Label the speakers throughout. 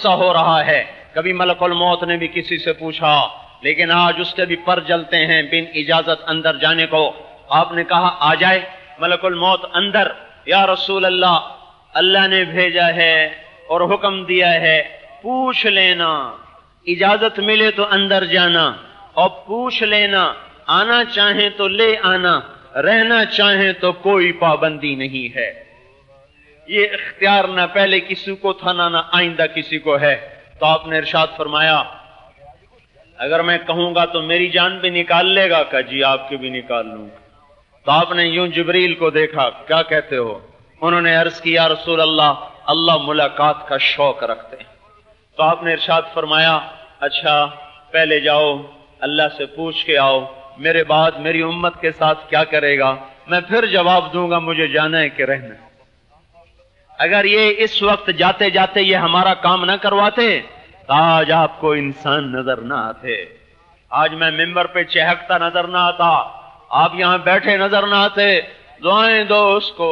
Speaker 1: ऐसा हो रहा है। कभी मलकुल मौत ने भी किसी से पूछा, लेकिन आज उसके भी पर जलते हैं बिन इजाजत अंदर जाने को। आपने कहा आ जाए मलकुल मौत अंदर। या रसूल अल्लाह, अल्लाह ने भेजा है और हुक्म दिया है, पूछ लेना, इजाजत मिले तो अंदर जाना और पूछ लेना, आना चाहे तो ले आना, रहना चाहे तो कोई पाबंदी नहीं है। ये इख्तियार ना पहले किसी को था ना आइंदा किसी को है। तो आपने इरशाद फरमाया, अगर मैं कहूंगा तो मेरी जान भी निकाल लेगा? का जी आपकी भी निकाल लूंगा। तो आपने यूं जिब्रील को देखा, क्या कहते हो? उन्होंने अर्ज किया, रसूल अल्लाह, अल्लाह मुलाकात का शौक रखते हैं। तो आपने इरशाद फरमाया, अच्छा पहले जाओ अल्लाह से पूछ के आओ, मेरे बाद मेरी उम्मत के साथ क्या करेगा, मैं फिर जवाब दूंगा मुझे जाना है कि रहना है। अगर ये इस वक्त जाते जाते ये हमारा काम ना करवाते तो आज आपको इंसान नजर ना आते, आज मैं मिंबर पे चहकता नजर ना आता, आप यहां बैठे नजर ना आते। दुआएं दो उसको,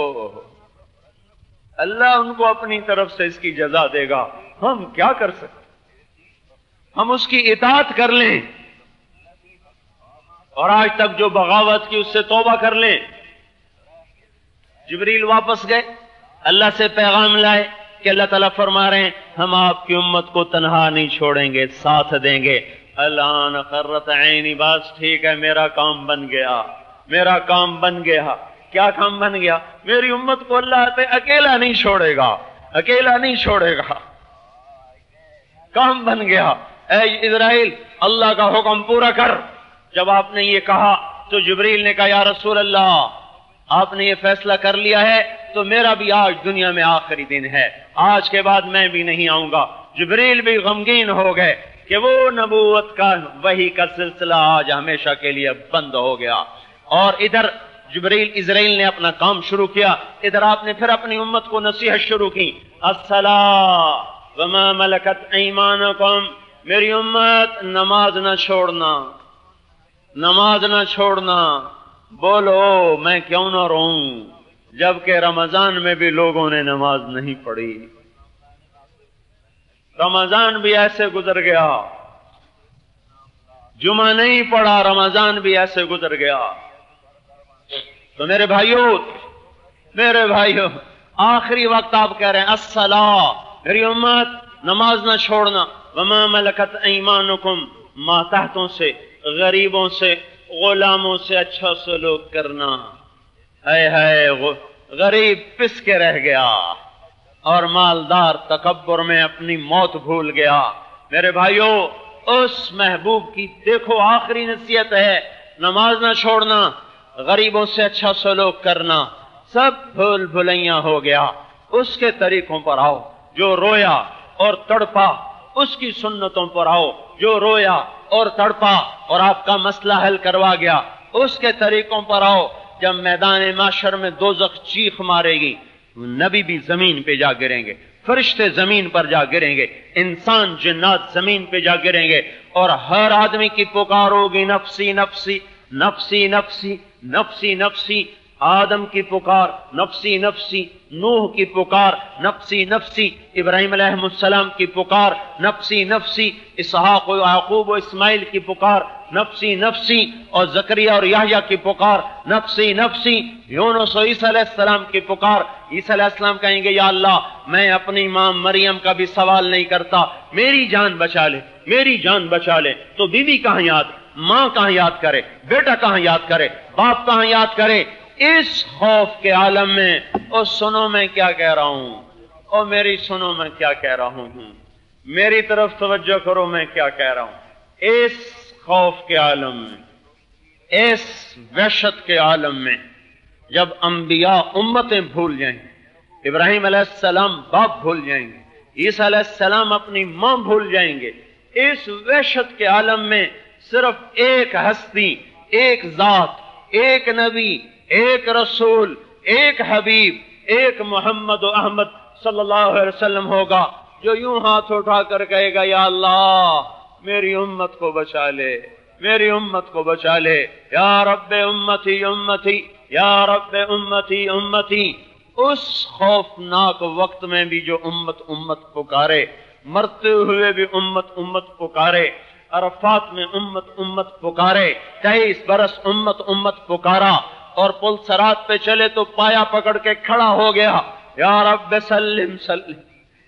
Speaker 1: अल्लाह उनको अपनी तरफ से इसकी जजा देगा। हम क्या कर सकते? हम उसकी इताअत कर लें और आज तक जो बगावत की उससे तौबा कर लें। जिब्रील वापस गए, अल्लाह से पैगाम लाए कि अल्लाह ताला फरमा रहे हैं, हम आपकी उम्मत को तन्हा नहीं छोड़ेंगे, साथ देंगे। अल्लाह खर्रत ऐनी, बस ठीक है, मेरा काम बन गया, मेरा काम बन गया। क्या काम बन गया? मेरी उम्मत को अल्लाह पे अकेला नहीं छोड़ेगा, अकेला नहीं छोड़ेगा, काम बन गया। ऐ इज़राइल, अल्लाह का हुक्म पूरा कर। जब आपने ये कहा तो जिब्रील ने कहा, या रसूल अल्लाह, आपने ये फैसला कर लिया है तो मेरा भी आज दुनिया में आखिरी दिन है, आज के बाद मैं भी नहीं आऊंगा। जिब्रील भी गमगीन हो गए कि वो नबूवत का वही का सिलसिला आज हमेशा के लिए बंद हो गया। और इधर जिब्रील इज़राइल ने अपना काम शुरू किया, इधर आपने फिर अपनी उम्मत को नसीहत शुरू की, अस्सलाह वमा मलकत ऐमानुकुम, मेरी उम्मत नमाज न छोड़ना, नमाज न छोड़ना। बोलो मैं क्यों ना रोऊं, जबकि रमजान में भी लोगों ने नमाज नहीं पढ़ी। रमजान भी ऐसे गुजर गया, जुमा नहीं पढ़ा, रमजान भी ऐसे गुजर गया। तो मेरे भाइयों, आखिरी वक्त आप कह रहे हैं अस्सलाह, मेरी उम्मत नमाज न छोड़ना, वमा मलकत ऐमानुकुम, मातहतों से, गरीबों से, गुलामों से अच्छा सलूक करना। है गरीब पिस के रह गया और मालदार तकब्बुर में अपनी मौत भूल गया। मेरे भाइयों, उस महबूब की देखो आखिरी नसीहत है, नमाज ना छोड़ना, गरीबों से अच्छा सलूक करना। सब भूल भुलैया हो गया, उसके तरीकों पर आओ। जो रोया और तड़पा उसकी सुन्नतों पर आओ, जो रोया और तड़पा और आपका मसला हल करवा गया उसके तरीकों पर आओ। जब मैदान माशर में दोज़ख चीख मारेगी, नबी भी जमीन पे जा गिरेंगे, फरिश्ते जमीन पर जा गिरेंगे, इंसान जिन्नात जमीन पे जा गिरेंगे और हर आदमी की पुकार होगी, नफसी नफसी नफसी नफसी नफसी नफसी। आदम की पुकार नफसी नफसी, नूह की पुकार नफसी नफसी, इब्राहिम अलैहिस्सलाम की पुकार नफसी नफसी, इसहाक और याकूब और इस्माइल की पुकार नफसी नफसी, और जकरिया और याहया की पुकार नफसी नफसी, यूनुस और ईसा अलैहिस्सलाम की पुकार। ईसा अलैहिस्सलाम कहेंगे, या अल्लाह मैं अपनी मां मरियम का भी सवाल नहीं करता, मेरी जान बचा ले, मेरी जान बचा ले। तो बीवी कहां याद, मां कहां याद करे, बेटा कहां याद करे, बाप कहां याद करे। इस खौफ के आलम में ओ सुनो मैं क्या कह रहा हूं, ओ मेरी सुनो मैं क्या कह रहा हूं, मेरी तरफ तवज्जो करो मैं क्या कह रहा हूं। इस खौफ के आलम में, इस वहशत के आलम में, जब अंबिया उम्मतें भूल जाएंगे, इब्राहिम अलैहिस्सलाम बाप भूल जाएंगे, ईसा अलैहिस्सलाम अपनी मां भूल जाएंगे, इस वहशत के आलम में सिर्फ एक हस्ती, एक जात, एक नबी, एक रसूल, एक हबीब, एक मोहम्मद अहमद सल्लल्लाहु अलैहि वसल्लम होगा, जो यूं हाथ उठाकर कहेगा, या अल्लाह मेरी उम्मत को बचा ले, मेरी उम्मत को बचा ले, या रब्बे उम्मती उम्मती, या रब्बे उम्मती उम्मती। उस खौफनाक वक्त में भी जो उम्मत उम्मत पुकारे, مرتے ہوئے بھی امت امت پکارے، عرفات میں امت امت پکارے، 23 برس امت امت پکارا، اور پل صراط پہ چلے تو پایا پکڑ کے کھڑا ہو گیا، یا رب سلم سلم،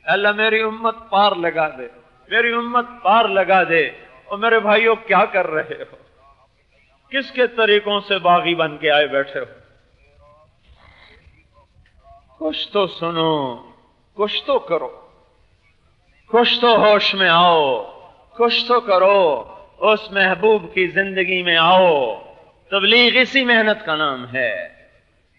Speaker 1: اللہ میری امت پار لگا دے، میری امت پار لگا دے۔ اور میرے بھائیوں کیا کر رہے ہو؟ کس کے طریقوں سے باغی بن کے آئے بیٹھے ہو؟ کچھ تو سنو، کچھ تو کرو، کچھ تو ہوش میں آؤ، کچھ تو کرو، اس محبوب کی زندگی میں آؤ۔ تبلیغ اسی محنت کا نام ہے۔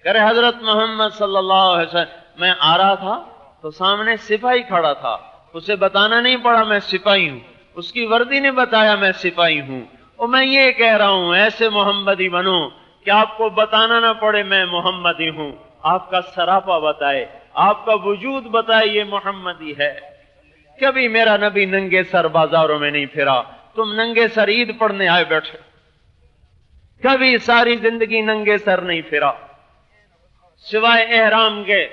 Speaker 1: کرے حضرت محمد صلی اللہ علیہ وسلم، میں آ رہا تھا تو سامنے سپاہی کھڑا تھا، اسے بتانا نہیں پڑا میں سپاہی ہوں، اس کی وردی نے بتایا میں سپاہی ہوں، اور میں یہ کہہ رہا ہوں ایسے محمدی بنو کہ آپ کو بتانا نہ پڑے میں محمدی ہوں، آپ کا سراپا بتائے، آپ کا وجود بتائے یہ محمدی ہے۔ کبھی میرا نبی ننگے سر بازاروں میں نہیں پھرا، تم ننگے سر عید پڑھنے آئے بیٹھے، کبھی ساری زندگی ننگے سر نہیں پھرا، سوائے احرام کے،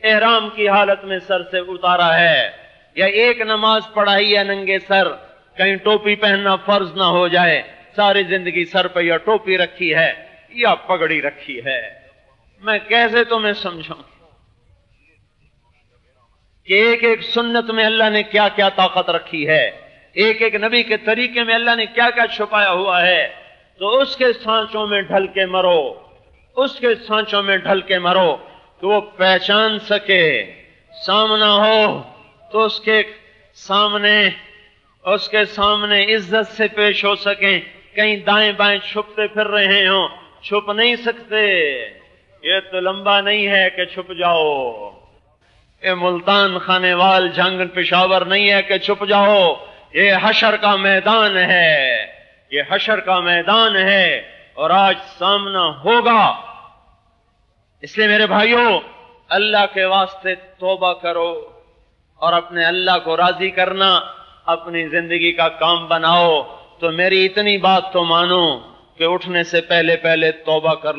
Speaker 1: احرام کی حالت میں سر سے اتارا ہے، یا ایک نماز پڑھائی ہے ننگے سر، کہیں ٹوپی پہننا فرض نہ ہو جائے، ساری زندگی سر پہ یا ٹوپی رکھی ہے یا پگڑی رکھی ہے۔ میں کیسے تمہیں سمجھاؤں کہ ایک ایک سنت میں اللہ نے کیا کیا طاقت رکھی ہے، ایک ایک نبی کے طریقے میں اللہ نے کیا کیا چھپایا ہوا ہے، تو اس کے سانچوں میں ڈھل کے مرو، اس کے سانچوں میں ڈھل کے مرو کہ وہ پہچان سکے، سامنا ہو تو اس کے سامنے عزت سے پیش ہو سکیں، کہیں دائیں بائیں چھپتے پھر رہے ہوں، چھپ نہیں سکتے، یہ تو لمبا نہیں ہے کہ چھپ جاؤ، یہ ملتان خانے وال جنگ پشاور نہیں ہے کہ چھپ جاؤ، یہ حشر کا میدان ہے، یہ حشر کا میدان ہے، اور آج سامنا ہوگا۔ اس لیے میرے بھائیوں، اللہ کے واسطے توبہ کرو، اور اپنے اللہ کو راضی کرنا اپنی زندگی کا کام بناؤ۔ تو میری اتنی بات تو مانو کہ اٹھنے سے پہلے توبہ کر